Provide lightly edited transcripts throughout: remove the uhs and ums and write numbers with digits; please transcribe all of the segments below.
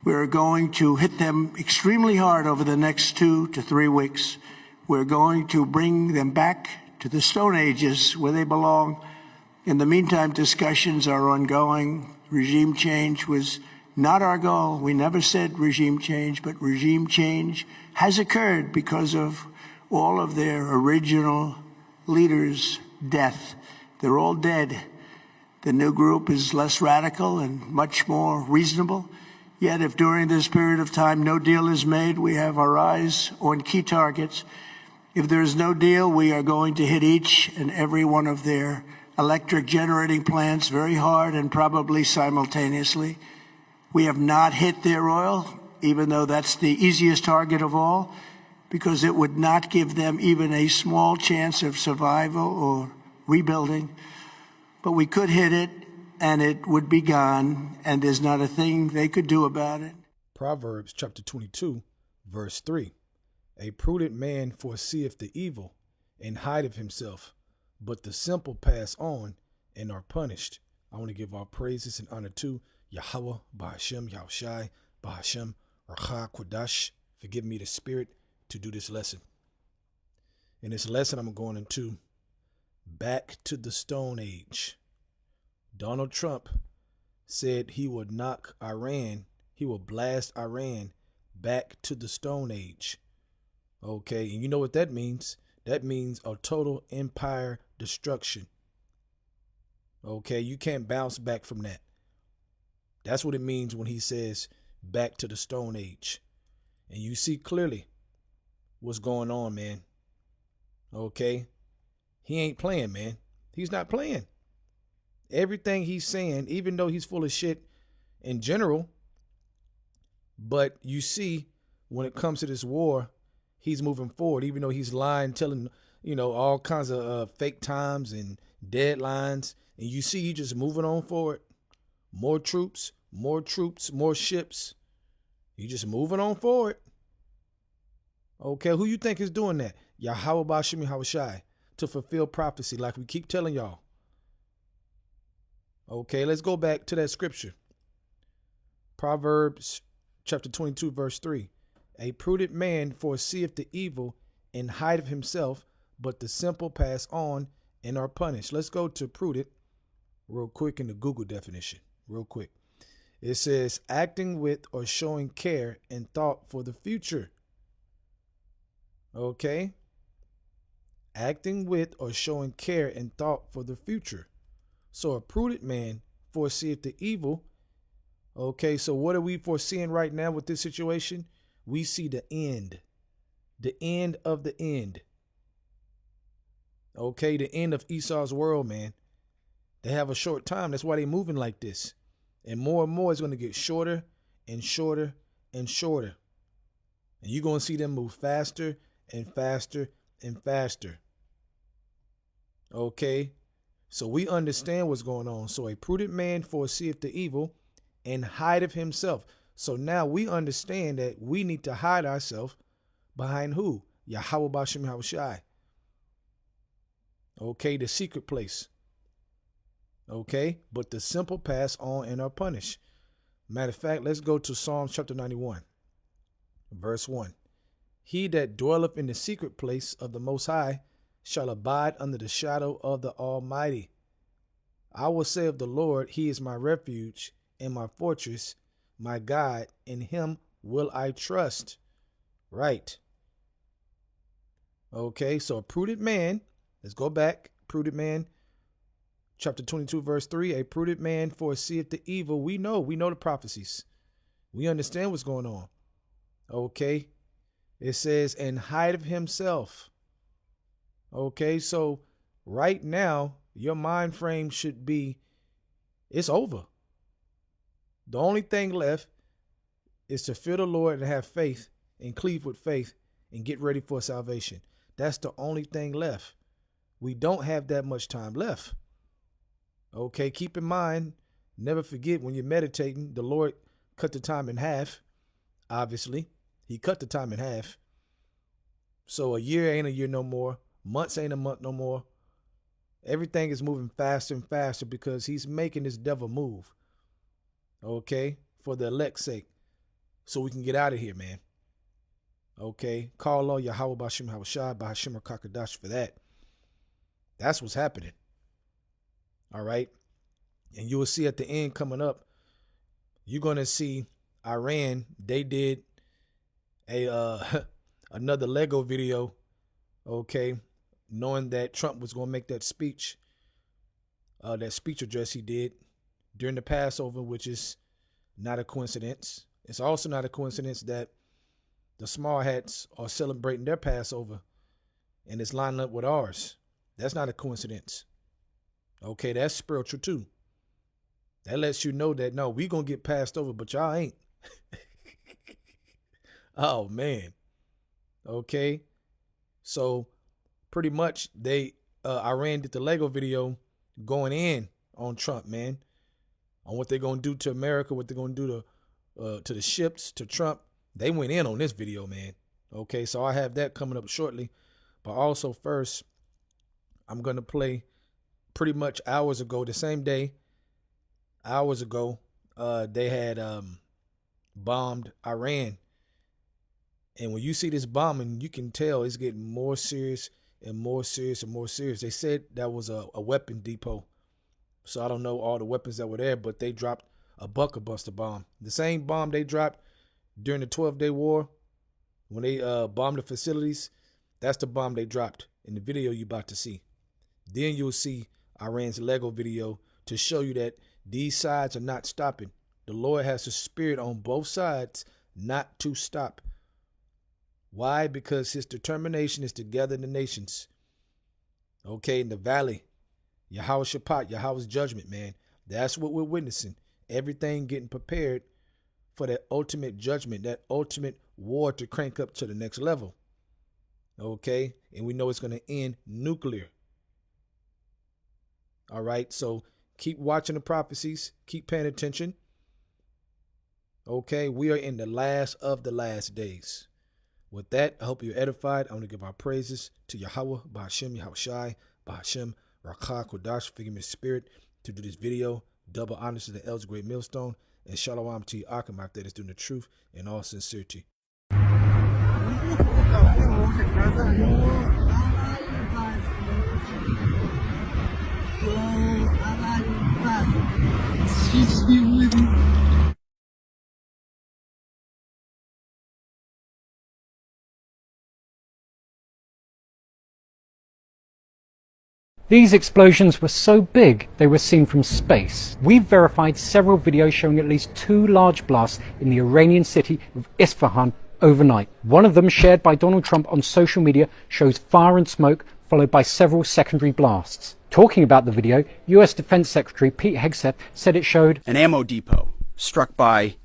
We're going to hit them extremely hard over the next 2 to 3 weeks. We're going to bring them back to the Stone Ages where they belong. In the meantime, discussions are ongoing. Regime change was not our goal. We never said regime change, but regime change has occurred because of all of their original leaders' death. They're all dead. The new group is less radical and much more reasonable. Yet if during this period of time no deal is made, we have our eyes on key targets. If there is no deal, we are going to hit each and every one of their electric generating plants very hard and probably simultaneously. We have not hit their oil, even though that's the easiest target of all, because it would not give them even a small chance of survival or rebuilding. But we could hit it, and it would be gone, and there's not a thing they could do about it. Proverbs chapter 22, verse 3. A prudent man foreseeth the evil, and hideth himself, but the simple pass on and are punished. I want to give our praises and honor to Yahweh, Bahashem, Yahushai, Bahashem, Racha Kodash. Forgive me the spirit to do this lesson. In this lesson, I'm going into back to the Stone Age. Donald Trump said he would knock Iran, he will blast Iran back to the Stone Age. Okay, and you know what that means? That means a total empire destruction. Okay, you can't bounce back from that. That's what it means when he says back to the Stone Age. And you see clearly what's going on, man. Okay, he ain't playing, man. He's not playing. Everything he's saying, even though he's full of shit in general, but you see when it comes to this war, he's moving forward, even though he's lying, telling, all kinds of fake times and deadlines. And you see he just moving on forward. More troops, more ships. He just moving on forward. Okay, who you think is doing that? Yahweh Bashim Yahushai, to fulfill prophecy like we keep telling y'all. Okay, let's go back to that scripture. Proverbs chapter 22, verse 3. A prudent man foreseeth the evil and hideth himself, but the simple pass on and are punished. Let's go to prudent real quick in the Google definition, real quick. It says acting with or showing care and thought for the future. Okay. Acting with or showing care and thought for the future. So a prudent man foreseeth the evil. Okay, so what are we foreseeing right now with this situation? We see the end of the end. Okay, the end of Esau's world, man. They have a short time. That's why they're moving like this. And more is going to get shorter and shorter and shorter. And you're going to see them move faster and faster and faster. Okay, so we understand what's going on. So a prudent man foreseeth the evil and hideth himself. So now we understand that we need to hide ourselves behind who? Yahweh Bashim Yahushai. Okay, the secret place. Okay, but the simple pass on and are punished. Matter of fact, let's go to Psalms chapter 91, verse 1. He that dwelleth in the secret place of the Most High shall abide under the shadow of the Almighty. I will say of the Lord, he is my refuge and my fortress, my God, in him will I trust. Right. Okay, so a prudent man, let's go back. Prudent man, chapter 22, verse 3. A prudent man foreseeth the evil. We know the prophecies. We understand what's going on. Okay. It says, and hideth himself. Okay, so right now, your mind frame should be, it's over. The only thing left is to fear the Lord and have faith and cleave with faith and get ready for salvation. That's the only thing left. We don't have that much time left. Okay, keep in mind, never forget when you're meditating, the Lord cut the time in half. Obviously, he cut the time in half. So a year ain't a year no more. Months ain't a month no more. Everything is moving faster and faster because he's making this devil move. Okay, for the elect's sake. so we can get out of here, man. Okay, call Allah Yahweh Bashim Hawashai Bahashim Kakadash for that. That's what's happening. All right. And you will see at the end coming up, you're going to see Iran, they did a another Lego video, okay, knowing that Trump was going to make that speech address he did during the Passover, which is not a coincidence. It's also not a coincidence that the small hats are celebrating their Passover and it's lining up with ours. That's not a coincidence. Okay, that's spiritual too. That lets you know that, no, we going to get passed over, but y'all ain't. Oh, man. Okay. So pretty much Iran did the Lego video going in on Trump, man, on what they're going to do to America, what they're going to do to the ships, to Trump. They went in on this video, man. Okay, so I have that coming up shortly. But also first, I'm going to play pretty much hours ago, the same day, hours ago, they had bombed Iran. And when you see this bombing, you can tell it's getting more serious and more serious and more serious. They said that was a weapon depot. So I don't know all the weapons that were there, but they dropped a Bunker Buster bomb. The same bomb they dropped during the 12-day war when they bombed the facilities. That's the bomb they dropped in the video you're about to see. Then you'll see Iran's Lego video to show you that these sides are not stopping. The Lord has a spirit on both sides not to stop. Why? Because his determination is to gather the nations. Okay, in the valley. Yahweh Shabbat, Yahweh's judgment, man. That's what we're witnessing. Everything getting prepared for that ultimate judgment, that ultimate war to crank up to the next level. Okay, and we know it's going to end nuclear. All right, so keep watching the prophecies. Keep paying attention. Okay, we are in the last of the last days. With that, I hope you're edified. I want to give our praises to Yahweh, Bahashim, Yahushai, Bahashim, Rakah, Kodash, figure of spirit to do this video. Double honors to the elders, great millstone, and shalom to Akim that is doing the truth in all sincerity. These explosions were so big they were seen from space. We've verified several videos showing at least 2 large blasts in the Iranian city of Isfahan overnight. One of them, shared by Donald Trump on social media, shows fire and smoke followed by several secondary blasts. Talking about the video, US Defense Secretary Pete Hegseth said it showed an ammo depot struck by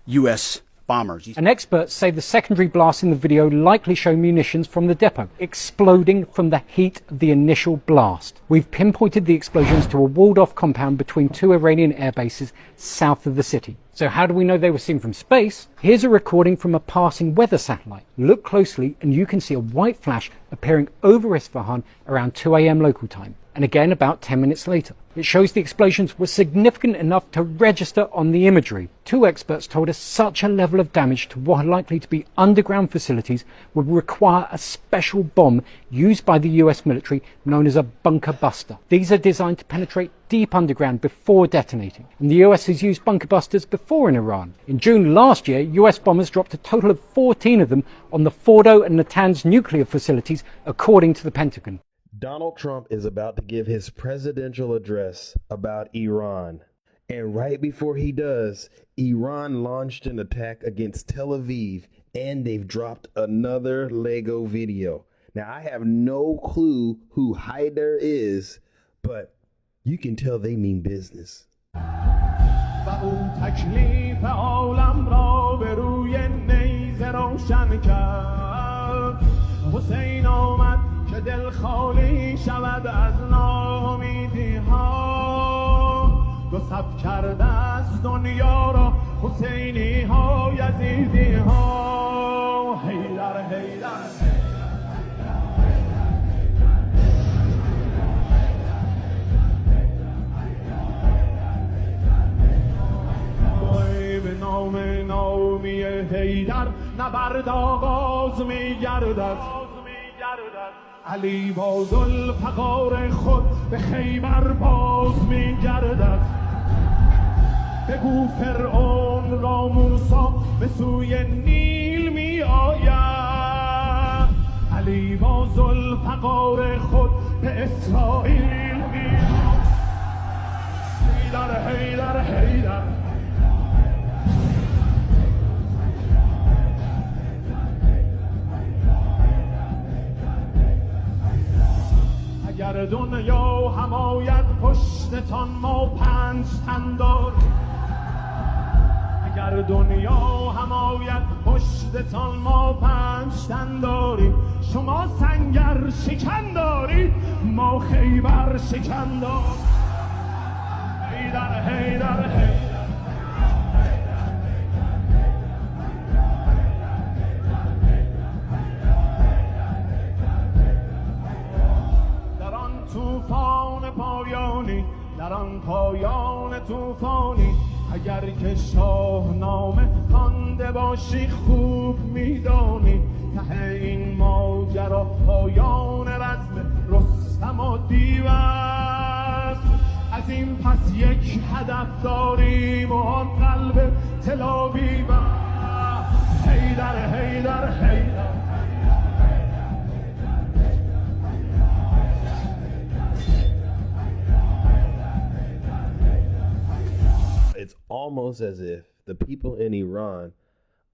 US bombers. And experts say the secondary blasts in the video likely show munitions from the depot exploding from the heat of the initial blast. We've pinpointed the explosions to a walled-off compound between 2 Iranian air bases south of the city. So how do we know they were seen from space? Here's a recording from a passing weather satellite. Look closely and you can see a white flash appearing over Isfahan around 2 a.m. local time, and again about 10 minutes later. It shows the explosions were significant enough to register on the imagery. 2 experts told us such a level of damage to what are likely to be underground facilities would require a special bomb used by the US military known as a bunker buster. These are designed to penetrate deep underground before detonating, and the US has used bunker busters before in Iran. In June last year, US bombers dropped a total of 14 of them on the Fordo and Natanz nuclear facilities, according to the Pentagon. Donald Trump is about to give his presidential address about Iran. And right before he does, Iran launched an attack against Tel Aviv, and they've dropped another Lego video. Now, I have no clue who Haider is, but you can tell they mean business. که دل خالی شود از ناامیدی ها دو صف کرده است دنیا را حسینی ها یزیدی ها حیدر حیدر به نام رومی حیدر نبرد آغاز می گردد علی با ذوالفقار خود به خیبر باز می گردد بگو فرعون را موسی به سوی نیل می آید علی با ذوالفقار خود به اسرائیل می آید حیدر حیدر حیدر اگر دنیا هم آید پشتتان ما 5 تن داریم اگر دنیا هم آید پشتتان ما 5 تن داریم شما سنگر شکن دارید ما خیبر شکن داریم حیدر حیدر حیدر طوفان پایانی در آن پایان طوفانی اگر که شاهنامه خوانده باشی خوب میدانی ته این ماجرا پایان رزم رستم و دیو است از این پس یک هدف داریم و آن قلب تلاویو حیدر حیدر حیدر It's almost as if the people in Iran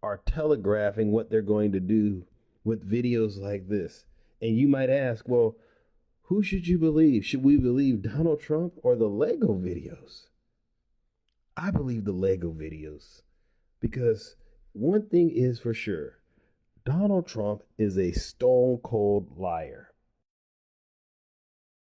are telegraphing what they're going to do with videos like this. And you might ask, well, who should you believe? Should we believe Donald Trump or the Lego videos? I believe the Lego videos because one thing is for sure, Donald Trump is a stone cold liar.